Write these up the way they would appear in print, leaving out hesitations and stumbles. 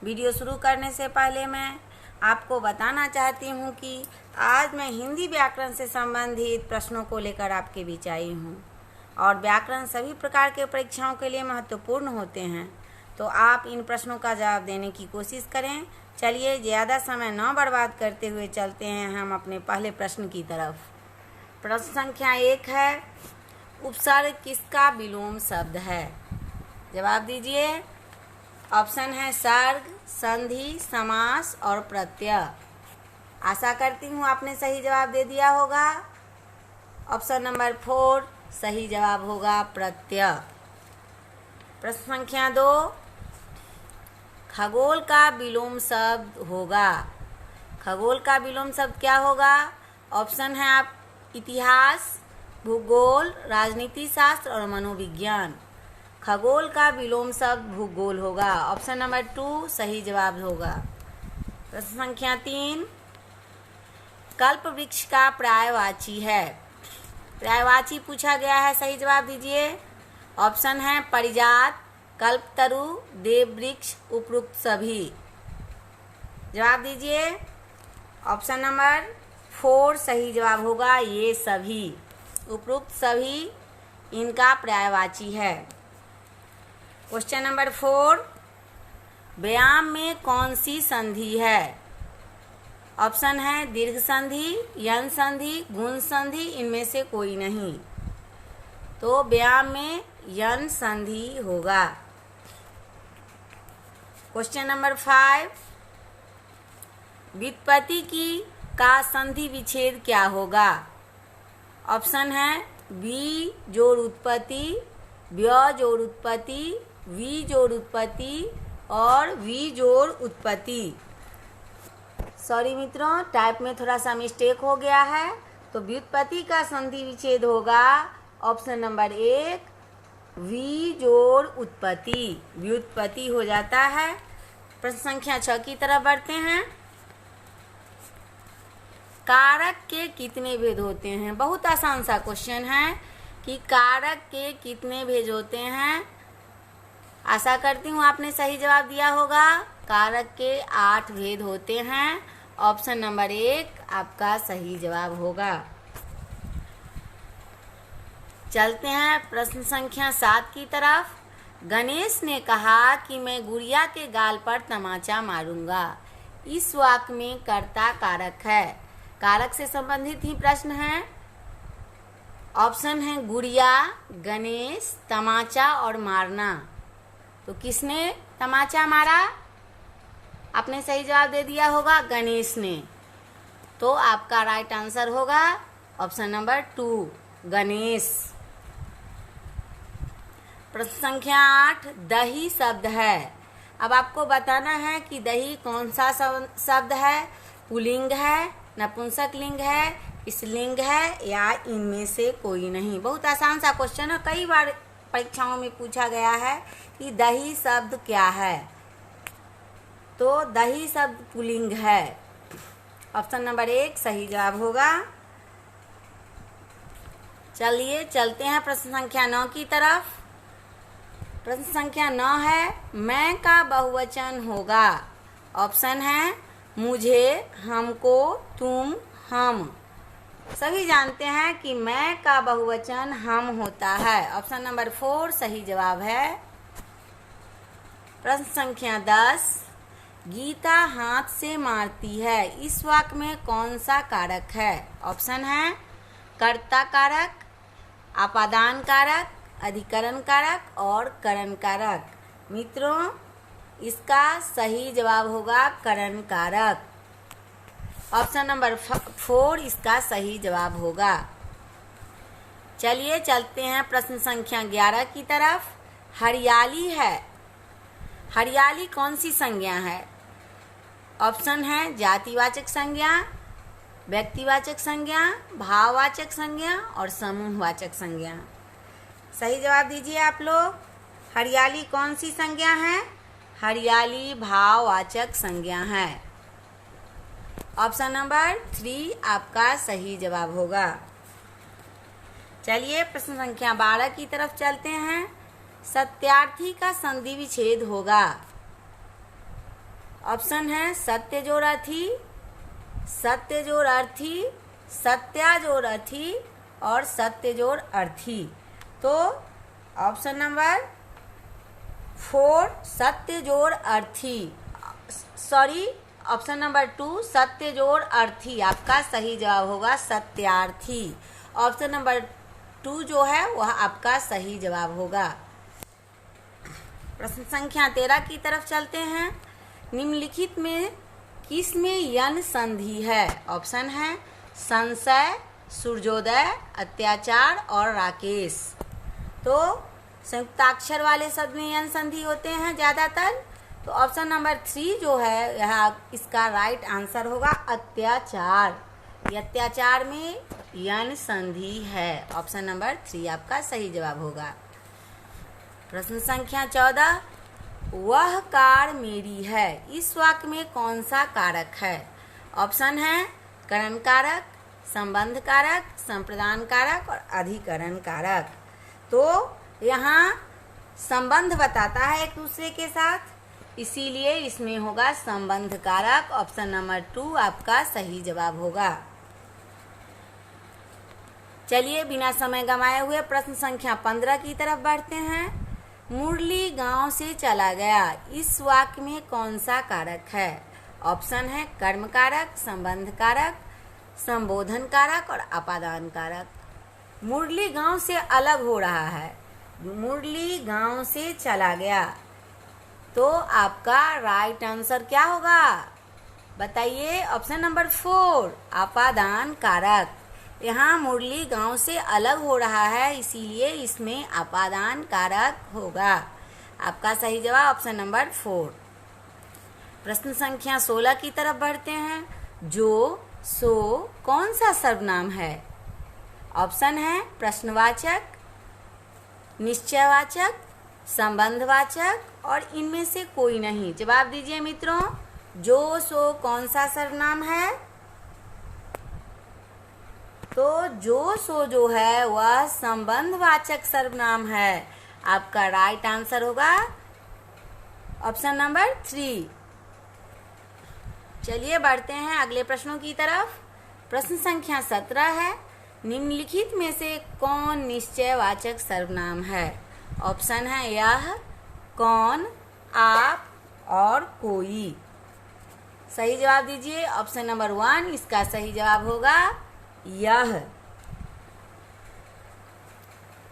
Video शुरू करने से पहले मैं आपको बताना चाहती हूँ कि आज मैं हिंदी व्याकरण से संबंधित प्रश्नों को लेकर आपके बीच आई हूँ और व्याकरण सभी प्रकार के परीक्षाओं के लिए महत्वपूर्ण होते हैं, तो आप इन प्रश्नों का जवाब देने की कोशिश करें। चलिए ज़्यादा समय न बर्बाद करते हुए चलते हैं हम अपने पहले प्रश्न की तरफ। प्रश्न संख्या 1 है, उपसर्ग किसका विलोम शब्द है? जवाब दीजिए। ऑप्शन है सर्ग, संधि, समास और प्रत्यय। आशा करती हूँ आपने सही जवाब दे दिया होगा। ऑप्शन नंबर 4 सही जवाब होगा प्रत्यय। प्रश्न संख्या 2, खगोल का विलोम शब्द होगा। खगोल का विलोम शब्द क्या होगा? ऑप्शन है आप इतिहास, भूगोल, राजनीति शास्त्र और मनोविज्ञान। खगोल का विलोम शब्द भूगोल होगा। ऑप्शन नंबर 2 सही जवाब होगा। प्रश्न संख्या 3, कल्प वृक्ष का पर्यायवाची है। पर्यायवाची पूछा गया है, सही जवाब दीजिए। ऑप्शन है परिजात, कल्पतरु, देव वृक्ष, उपरोक्त सभी। जवाब दीजिए। ऑप्शन नंबर 4 सही जवाब होगा, ये सभी, उपरोक्त सभी इनका पर्यायवाची है। क्वेश्चन नंबर 4, व्यायाम में कौन सी संधि है? ऑप्शन है दीर्घ संधि, यन संधि, गुण संधि, इनमें से कोई नहीं। तो व्यायाम में यन संधि होगा। क्वेश्चन नंबर 5, व्युत्पत्ति की का संधि विच्छेद क्या होगा? ऑप्शन है वी जोड़ उत्पत्ति, व्य जोड़ उत्पत्ति, वी जोड़ उत्पत्ति और वी जोड़ उत्पत्ति। सॉरी मित्रों, टाइप में थोड़ा सा मिस्टेक हो गया है। तो व्युत्पत्ति का संधि विच्छेद होगा ऑप्शन नंबर 1 वी जोड़ उत्पत्ति, व्युत्पत्ति हो जाता है। प्रश्न संख्या 6 की तरफ बढ़ते हैं। कारक के कितने भेद होते हैं? बहुत आसान सा क्वेश्चन है कि कारक के कितने भेद होते हैं। आशा करती हूँ आपने सही जवाब दिया होगा। कारक के 8 भेद होते हैं। ऑप्शन नंबर 1 आपका सही जवाब होगा। चलते हैं प्रश्न संख्या 7 की तरफ। गणेश ने कहा कि मैं गुड़िया के गाल पर तमाचा मारूंगा। इस वाक्य में कर्ता कारक है। कारक से संबंधित ही प्रश्न है। ऑप्शन है गुड़िया, गणेश, तमाचा और मारना। तो किसने तमाचा मारा? आपने सही जवाब दे दिया होगा, गणेश ने। तो आपका राइट आंसर होगा ऑप्शन नंबर 2 गणेश। प्रश्न संख्या 8, दही शब्द है। अब आपको बताना है कि दही कौन सा शब्द है, पुल्लिंग है, नपुंसकलिंग है, स्त्रीलिंग है या इनमें से कोई नहीं। बहुत आसान सा क्वेश्चन है, कई बार परीक्षाओं में पूछा गया है कि दही शब्द क्या है। तो दही शब्द पुल्लिंग है। ऑप्शन नंबर 1 सही जवाब होगा। चलिए चलते हैं प्रश्न संख्या 9 की तरफ। प्रश्न संख्या 9 है, मैं का बहुवचन होगा। ऑप्शन है मुझे, हमको, तुम, हम। सभी जानते हैं कि मैं का बहुवचन हम होता है। ऑप्शन नंबर 4 सही जवाब है। प्रश्न संख्या 10, गीता हाथ से मारती है। इस वाक्य में कौन सा कारक है? ऑप्शन है कर्ता कारक, आपादान कारक, अधिकरण कारक और करण कारक। मित्रों, इसका सही जवाब होगा करण कारक। ऑप्शन नंबर 4 इसका सही जवाब होगा। चलिए चलते हैं प्रश्न संख्या 11 की तरफ। हरियाली है। हरियाली कौन सी संज्ञा है? ऑप्शन है जातिवाचक संज्ञा, व्यक्तिवाचक संज्ञा, भाववाचक संज्ञा और समूहवाचक संज्ञा। सही जवाब दीजिए आप लोग। हरियाली कौन सी संज्ञा है? हरियाली भाववाचक संज्ञा है। ऑप्शन नंबर 3 आपका सही जवाब होगा। चलिए प्रश्न संख्या 12 की तरफ चलते हैं। सत्यार्थी का संधि विच्छेद होगा। ऑप्शन है सत्य जोड़ अर्थी, सत्य जोड़ अर्थी, सत्या जोड़ अर्थी और सत्य जोड़ अर्थी। तो ऑप्शन नंबर 4 सत्य जोड़ अर्थी, सॉरी ऑप्शन नंबर 2 सत्य जोड़ अर्थी आपका सही जवाब होगा, सत्यार्थी। ऑप्शन नंबर 2 जो है वह आपका सही जवाब होगा। प्रश्न संख्या 13 की तरफ चलते हैं। निम्नलिखित में किसमें यन संधि है? ऑप्शन है संशय, सूर्योदय, अत्याचार और राकेश। तो संयुक्ताक्षर वाले शब्द में यन संधि होते हैं ज़्यादातर। तो ऑप्शन नंबर 3 जो है यह इसका राइट आंसर होगा, अत्याचार। अत्याचार में यन संधि है। ऑप्शन नंबर 3 आपका सही जवाब होगा। प्रश्न संख्या 14 वह कार मेरी है, इस वाक्य में कौन सा कारक है? ऑप्शन है करण कारक, संबंध कारक, संप्रदान कारक और अधिकरण कारक। तो यहाँ संबंध बताता है एक दूसरे के साथ, इसीलिए इसमें होगा संबंध कारक। ऑप्शन नंबर 2 आपका सही जवाब होगा। चलिए बिना समय गंवाए हुए प्रश्न संख्या 15 की तरफ बढ़ते हैं। मुरली गांव से चला गया, इस वाक्य में कौन सा कारक है? ऑप्शन है कर्म कारक, संबंध कारक, संबोधन कारक और अपादान कारक। मुरली गांव से अलग हो रहा है, मुरली गांव से चला गया, तो आपका राइट आंसर क्या होगा बताइए? ऑप्शन नंबर 4 अपादान कारक। यहाँ मुरली गांव से अलग हो रहा है, इसीलिए इसमें अपादान कारक होगा। आपका सही जवाब ऑप्शन नंबर 4। प्रश्न संख्या 16 की तरफ बढ़ते हैं। जो, सो कौन सा सर्वनाम है? ऑप्शन है प्रश्नवाचक, निश्चयवाचक, संबंधवाचक और इनमें से कोई नहीं। जवाब दीजिए मित्रों, जो, सो कौन सा सर्वनाम है? तो जो, सो जो है वह संबंधवाचक सर्वनाम है। आपका राइट आंसर होगा ऑप्शन नंबर 3। चलिए बढ़ते हैं अगले प्रश्नों की तरफ। प्रश्न संख्या 17 है। निम्नलिखित में से कौन निश्चयवाचक सर्वनाम है? ऑप्शन है यह, कौन, आप और कोई। सही जवाब दीजिए। ऑप्शन नंबर 1 इसका सही जवाब होगा यह।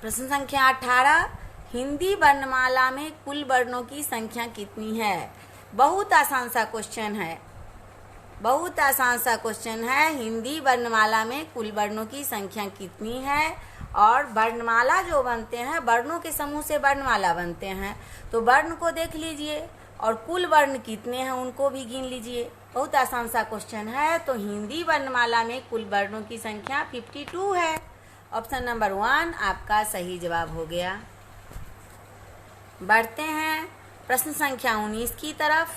प्रश्न संख्या 18 हिंदी वर्णमाला में कुल वर्णों की संख्या कितनी है? बहुत आसान सा क्वेश्चन है, बहुत आसान सा क्वेश्चन है। हिंदी वर्णमाला में कुल वर्णों की संख्या कितनी है? और वर्णमाला जो बनते हैं, वर्णों के समूह से वर्णमाला बनते हैं, तो वर्ण को देख लीजिए और कुल वर्ण कितने हैं उनको भी गिन लीजिए। बहुत आसान सा क्वेश्चन है। तो हिंदी वर्णमाला में कुल वर्णों की संख्या 52 है। ऑप्शन नंबर 1 आपका सही जवाब हो गया। बढ़ते हैं प्रश्न संख्या 19 की तरफ।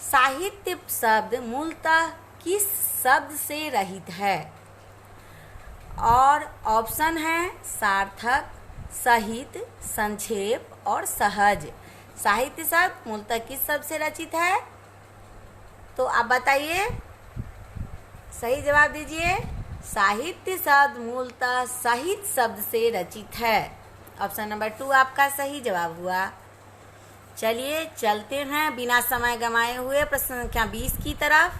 साहित्य शब्द मूलतः किस शब्द से रहित है? और ऑप्शन है सार्थक, सहित, संक्षेप और सहज। साहित्य शब्द मूलतः किस शब्द से रचित है? तो आप बताइए, सही जवाब दीजिए। साहित्य शब्द मूलतः सहित शब्द से रचित है। ऑप्शन नंबर 2 आपका सही जवाब हुआ। चलिए चलते हैं बिना समय गंवाए हुए प्रश्न संख्या 20 की तरफ।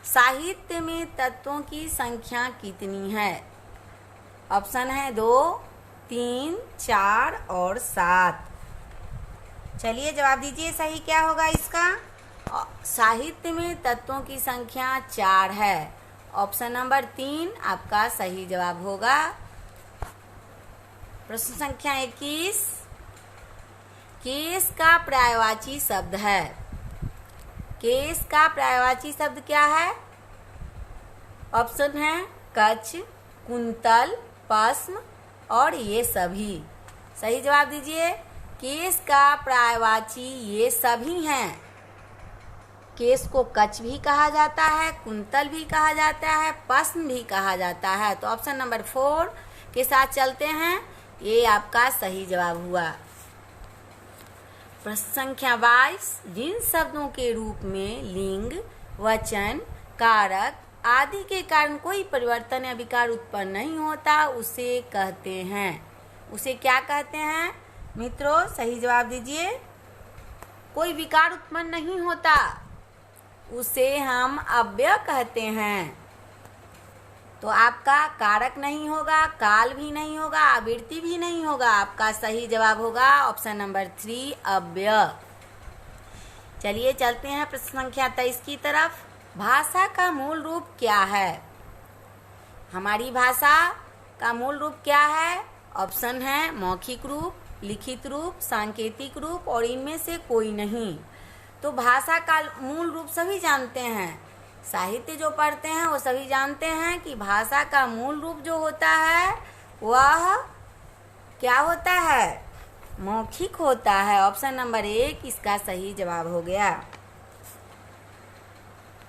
साहित्य में तत्वों की संख्या कितनी है? ऑप्शन है 2, 3, 4 और 7। चलिए जवाब दीजिए, सही क्या होगा इसका? साहित्य में तत्वों की संख्या 4 है। ऑप्शन नंबर 3 आपका सही जवाब होगा। प्रश्न संख्या 21 केस का पर्यायवाची शब्द है। केस का पर्यायवाची शब्द क्या है? ऑप्शन है कच्छ, कुंतल, पश्म और ये सभी। सही जवाब दीजिए। केस का पर्यायवाची ये सभी हैं। केस को कच्छ भी कहा जाता है, कुंतल भी कहा जाता है, पश्म भी कहा जाता है। तो ऑप्शन नंबर 4 के साथ चलते हैं, ये आपका सही जवाब हुआ। प्रश्न संख्या 22, जिन शब्दों के रूप में लिंग, वचन, कारक आदि के कारण कोई परिवर्तन या विकार उत्पन्न नहीं होता उसे कहते हैं। उसे क्या कहते हैं मित्रों? सही जवाब दीजिए। कोई विकार उत्पन्न नहीं होता उसे हम अव्यय कहते हैं। तो आपका कारक नहीं होगा, काल भी नहीं होगा, आवृत्ति भी नहीं होगा। आपका सही जवाब होगा ऑप्शन नंबर 3 अव्यय। चलिए चलते हैं प्रश्न संख्या 23 की तरफ। भाषा का मूल रूप क्या है? हमारी भाषा का मूल रूप क्या है? ऑप्शन है मौखिक रूप, लिखित रूप, सांकेतिक रूप और इनमें से कोई नहीं। तो भाषा का मूल रूप सभी जानते हैं, साहित्य जो पढ़ते हैं वो सभी जानते हैं कि भाषा का मूल रूप जो होता है वह क्या होता है? मौखिक होता है। ऑप्शन नंबर 1 इसका सही जवाब हो गया।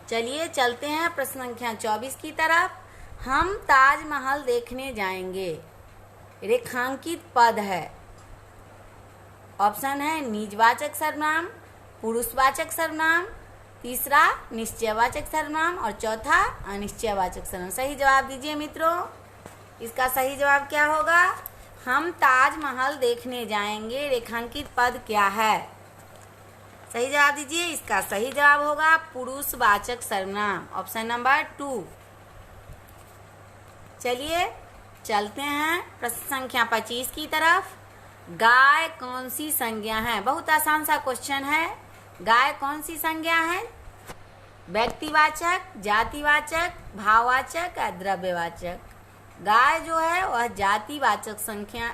चलिए चलते हैं प्रश्न संख्या 24 की तरफ। हम ताजमहल देखने जाएंगे। रेखांकित पद है। ऑप्शन है निजवाचक सर्वनाम, पुरुषवाचक सर्वनाम, तीसरा निश्चयवाचक सर्वनाम और चौथा अनिश्चयवाचक सर्वनाम। सही जवाब दीजिए मित्रों। इसका सही जवाब क्या होगा? हम ताजमहल देखने जाएंगे। रेखांकित पद क्या है? सही जवाब दीजिए। इसका सही जवाब होगा पुरुषवाचक सर्वनाम, ऑप्शन नंबर 2। चलिए चलते हैं प्रश्न संख्या 25 की तरफ। गाय कौन सी संज्ञा है? बहुत आसान सा क्वेश्चन है। गाय कौन सी संज्ञा है? व्यक्तिवाचक, जातिवाचक, भाववाचक या द्रव्यवाचक? गाय जो है वह जातिवाचक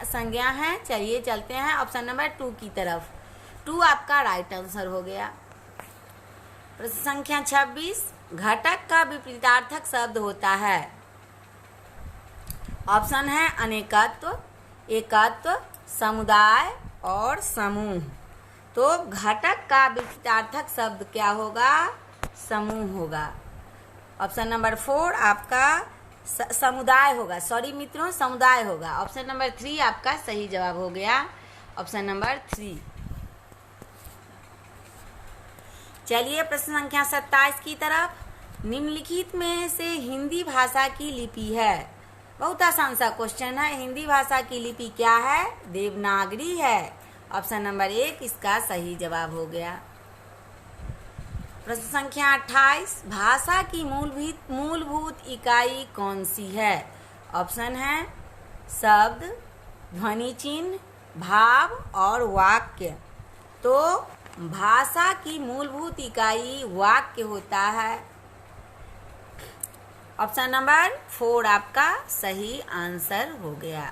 संज्ञा है। चलिए चलते हैं ऑप्शन नंबर 2 की तरफ। 2 आपका राइट आंसर हो गया। प्रश्न संख्या 26, घटक का विपरीतार्थक शब्द होता है। ऑप्शन है अनेकत्व, एकत्व, समुदाय और समूह। तो घटक का विपरीतार्थक शब्द क्या होगा? समूह होगा। ऑप्शन नंबर 4 आपका समुदाय होगा। सॉरी मित्रों, समुदाय होगा। ऑप्शन नंबर 3 आपका सही जवाब हो गया। Option number 3। चलिए प्रश्न संख्या 27 की तरफ। निम्नलिखित में से हिंदी भाषा की लिपि है। बहुत आसान सा क्वेश्चन है। हिंदी भाषा की लिपि क्या है? देवनागरी है। ऑप्शन नंबर 1 इसका सही जवाब हो गया। प्रश्न संख्या 28, भाषा की मूलभूत इकाई कौन सी है? ऑप्शन है शब्द, ध्वनि चिन्ह, भाव और वाक्य। तो भाषा की मूलभूत इकाई वाक्य होता है। ऑप्शन नंबर 4 आपका सही आंसर हो गया।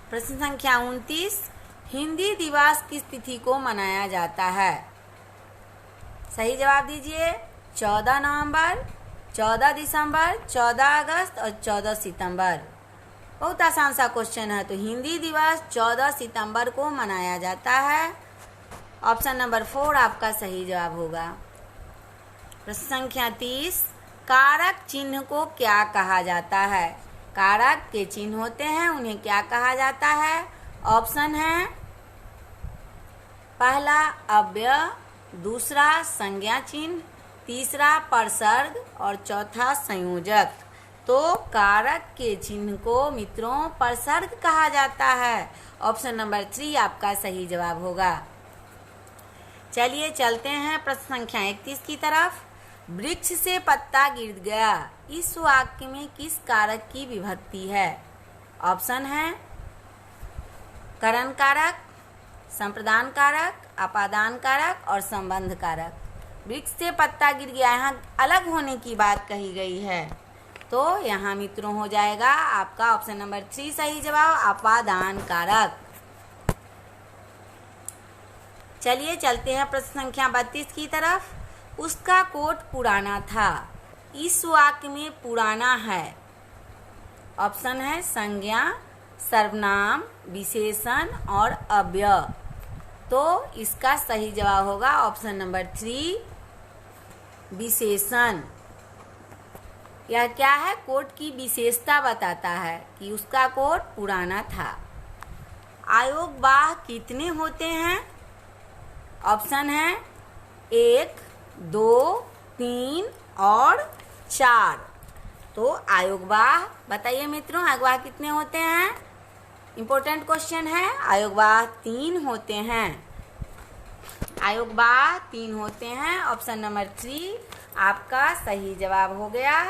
प्रश्न संख्या 29, हिंदी दिवस किस तिथि को मनाया जाता है? सही जवाब दीजिए। 14 नवंबर, 14 दिसंबर, 14 अगस्त और 14 सितंबर। बहुत आसान सा क्वेश्चन है। तो हिंदी दिवस 14 सितंबर को मनाया जाता है। ऑप्शन नंबर 4 आपका सही जवाब होगा। प्रश्न संख्या 30, कारक चिन्ह को क्या कहा जाता है? कारक के चिन्ह होते हैं, उन्हें क्या कहा जाता है? ऑप्शन है पहला अव्यय, दूसरा संज्ञा चिन्ह, तीसरा परसर्ग और चौथा संयोजक। तो कारक के चिन्ह को मित्रों परसर्ग कहा जाता है। ऑप्शन नंबर 3 आपका सही जवाब होगा। चलिए चलते हैं प्रश्न संख्या 31 की तरफ। वृक्ष से पत्ता गिर गया, इस वाक्य में किस कारक की विभक्ति है? ऑप्शन है करण कारक, संप्रदान कारक, अपादान कारक और संबंध कारक। वृक्ष से पत्ता गिर गया, यहाँ अलग होने की बात कही गई है। तो यहाँ मित्रों हो जाएगा आपका ऑप्शन नंबर 3 सही जवाब, अपादान कारक। चलिए चलते हैं प्रश्न संख्या 32 की तरफ। उसका कोट पुराना था, इस वाक्य में पुराना है। ऑप्शन है संज्ञा, सर्वनाम, विशेषण और अव्यय। तो इसका सही जवाब होगा ऑप्शन नंबर 3 विशेषण। यह क्या है? कोट की विशेषता बताता है कि उसका कोट पुराना था। आयोग बाह कितने होते हैं? ऑप्शन है 1, 2, 3 और 4। तो आयोगवाह बताइए मित्रों, आयोगवाह कितने होते हैं? इम्पोर्टेंट क्वेश्चन है। आयोगवाह 3 होते हैं। आयोगवाह 3 होते हैं। ऑप्शन नंबर 3 आपका सही जवाब हो गया।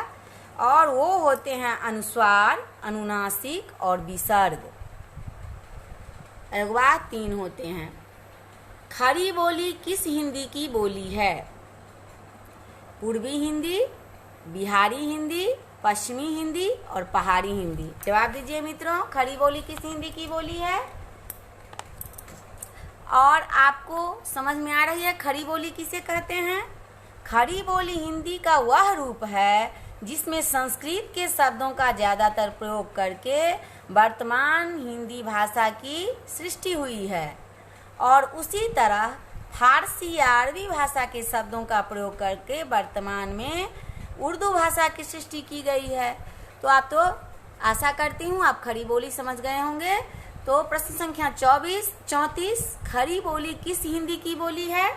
और वो होते हैं अनुस्वार, अनुनासिक और विसर्ग। आयोगवाह 3 होते हैं। खड़ी बोली किस हिंदी की बोली है? पूर्वी हिंदी, बिहारी हिंदी, पश्चिमी हिंदी और पहाड़ी हिंदी। जवाब दीजिए मित्रों, खड़ी बोली किस हिंदी की बोली है? और आपको समझ में आ रही है खड़ी बोली किसे कहते हैं? खड़ी बोली हिंदी का वह रूप है जिसमें संस्कृत के शब्दों का ज़्यादातर प्रयोग करके वर्तमान हिंदी भाषा की सृष्टि हुई है, और उसी तरह फारसी या अरबी भाषा के शब्दों का प्रयोग करके वर्तमान में उर्दू भाषा की सृष्टि की गई है। तो आप तो आशा करती हूँ आप खड़ी बोली समझ गए होंगे। तो प्रश्न संख्या 34 खड़ी बोली किस हिंदी की बोली है?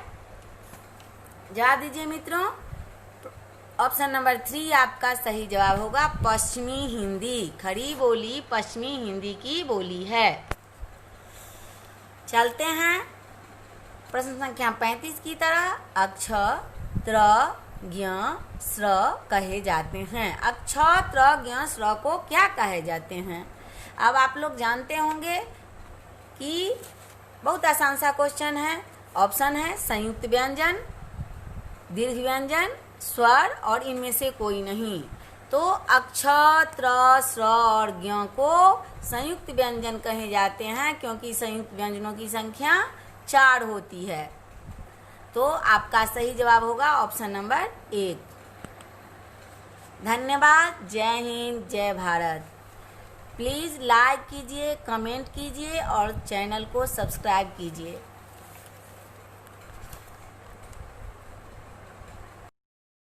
जवाब दीजिए मित्रों। ऑप्शन नंबर 3 आपका सही जवाब होगा, पश्चिमी हिंदी। खड़ी बोली पश्चिमी हिंदी की बोली है। चलते हैं प्रश्न संख्या 35 की तरह। अक्षर, त्र, ज्ञ, स्र कहे जाते हैं। अक्षर, त्र, ज्ञ, स्र को क्या कहे जाते हैं? अब आप लोग जानते होंगे कि बहुत आसान सा क्वेश्चन है। ऑप्शन है संयुक्त व्यंजन, दीर्घ व्यंजन, स्वर और इनमें से कोई नहीं। तो अक्षर, त्र, स्र और ज्ञ को संयुक्त व्यंजन कहे जाते हैं, क्योंकि संयुक्त व्यंजनों की संख्या 4 होती है। तो आपका सही जवाब होगा ऑप्शन नंबर 1। धन्यवाद। जय हिंद, जय भारत। प्लीज़ लाइक कीजिए, कमेंट कीजिए और चैनल को सब्सक्राइब कीजिए।